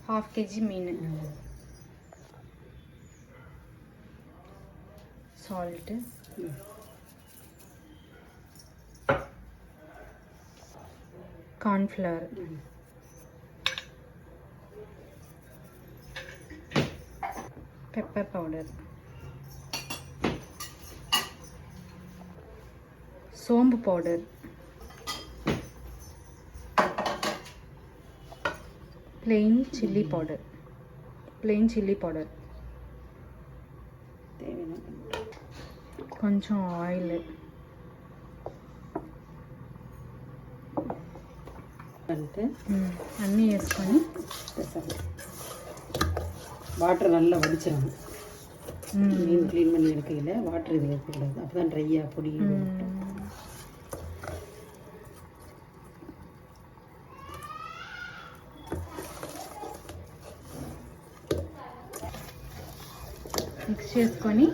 Half kg மீன், salt, cornflour, pepper powder, சோம்பு powder, plain chili powder, కొంచెం oil అంటే అన్నీ వేసుకొని வாட்டர் நல்லா வடிச்சிடணும். மீன் க்ளீன் பண்ணி எடுக்கையில் வாட்டர் இதில் இருக்கக்கூடாது, அப்போ தான் ட்ரையாக பொடி. మిక్స్ చేసుకొని